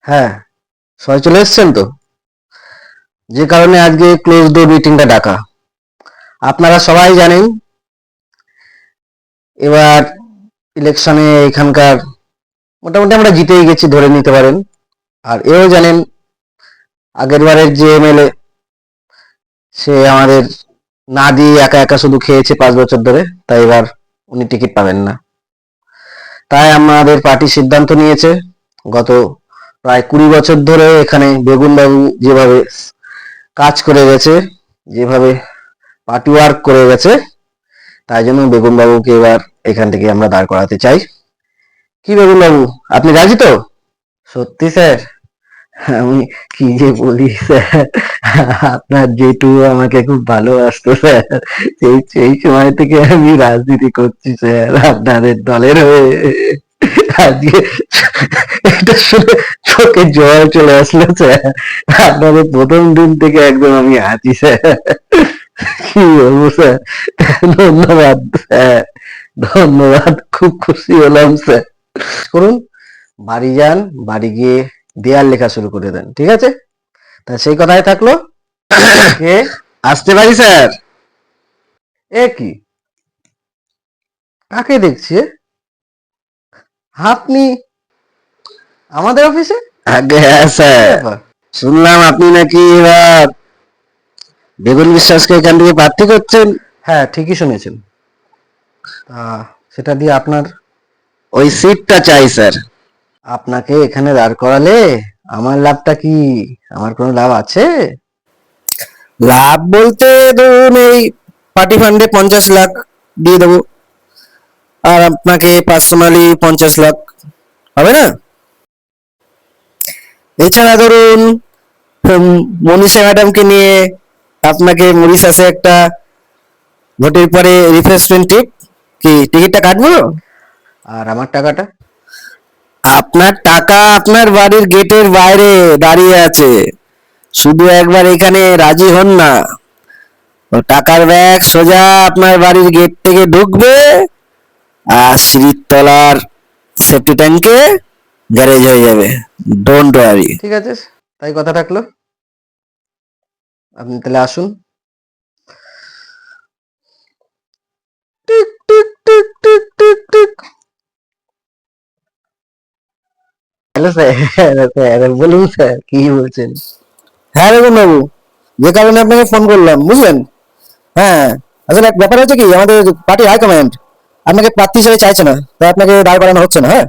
হ্যাঁ, সবাই চলে এসেছেন তো? যে কারণে আজকে ক্লোজ ডোর মিটিংটা ডাকা। আপনারা সবাই জানেন এবার ইলেকশনে এখানকার মোটামুটি আমরা জিতেই গেছি ধরে নিতে পারেন। আর এও জানেন আগের বারের যে এমএলএ সে আমাদের না দিয়ে একা একা শুধু খেয়েছে 5 বছর ধরে, তাই এবার উনি টিকিট পাবেন না। তাই আমাদের পার্টি সিদ্ধান্ত নিয়েছে গত প্রায় 20 বছর ধরে এখানে বেগুনবাবু যেভাবে কাজ করে গেছে, যেভাবে পার্টি ওয়ার্ক করে গেছে, তাই জন্য বেগুনবাবুকে এবার এখান থেকে আমরা দাঁড় করাতে চাই। কি বেগুনবাবু, আপনি রাজি তো? সত্যি স্যার? আমি কি যে বলি স্যার, আপনার যেটুকু আমাকে খুব ভালোবাসতো স্যার, সেই সেই সময় থেকে আমি রাজনীতি করছি স্যার আপনাদের দলের হয়ে। আজকে এটা শুনে চোখে জল চলে আসলো স্যার। আপনাদের প্রথম দিন থেকে একদম আমি আছি স্যার। কি বলবো স্যার, ধন্যবাদ স্যার, ধন্যবাদ, খুব খুশি হলাম স্যার। করুন, বাড়ি যান, বাড়ি গিয়ে দেয়াল লেখা শুরু করে দেন, ঠিক আছে? তা সেই কথাই থাকলো। কে আসতে পারি স্যার? এ কি, কাকে দেখছি এ? আপনি আমাদের অফিসে? আগে হ্যাঁ স্যার, শুনলাম আপনি নাকি এবার বেগুন বিশ্বাসকে এখান থেকে প্রার্থী করছেন। হ্যাঁ, ঠিকই শুনেছেন। সেটা দিয়ে আপনার ওই সিটটা চাই স্যার। আপনাকে এখানে দাঁড় করালে আমার লাভটা কি? আমার কোনো লাভ আছে? লাভ বলতে ধরুন এই পার্টি ফান্ডে 50 লাখ দিয়ে দেবো, আর আপনাকে পার্সোনালি 50 লাখ, হবে না? এছাড়া ধরুন মনীষা ম্যাডামকে নিয়ে আপনাকে মরিশাসে একটা ভোটের পরে রিফ্রেশমেন্ট ট্রিপ, কি টিকিটটা কাটবো? আর আমার টাকাটা? আপনার টাকা আপনার বাড়ির গেটের বাইরে দাঁড়িয়ে আছে, শুধু একবার এখানে রাজি হন না, ও টাকার ব্যাগ সোজা আপনার বাড়ির গেট থেকে ঢুকবে আর সিঁড়ির তলার সেফটি ট্যাঙ্কে গ্যারেজ হয়ে যাবে। Don't worry. ঠিক আছে, তাই কথা থাকলো। আপনি তাহলে আসুন। Tick tick tick tick tick tick. Hello sir, sir বলুন স্যার, কি বলছেন? হ্যাঁ দেখুন বাবু, যে কারণে আপনাকে ফোন করলাম, বুঝলেন? হ্যাঁ, আসলে এক ব্যাপার হচ্ছে কি, আমাদের পার্টি হাইকমান্ড আপনাকে প্রার্থী হিসেবে চাইছে না, তাই আপনাকে দাঁড় করানো হচ্ছে না। হ্যাঁ,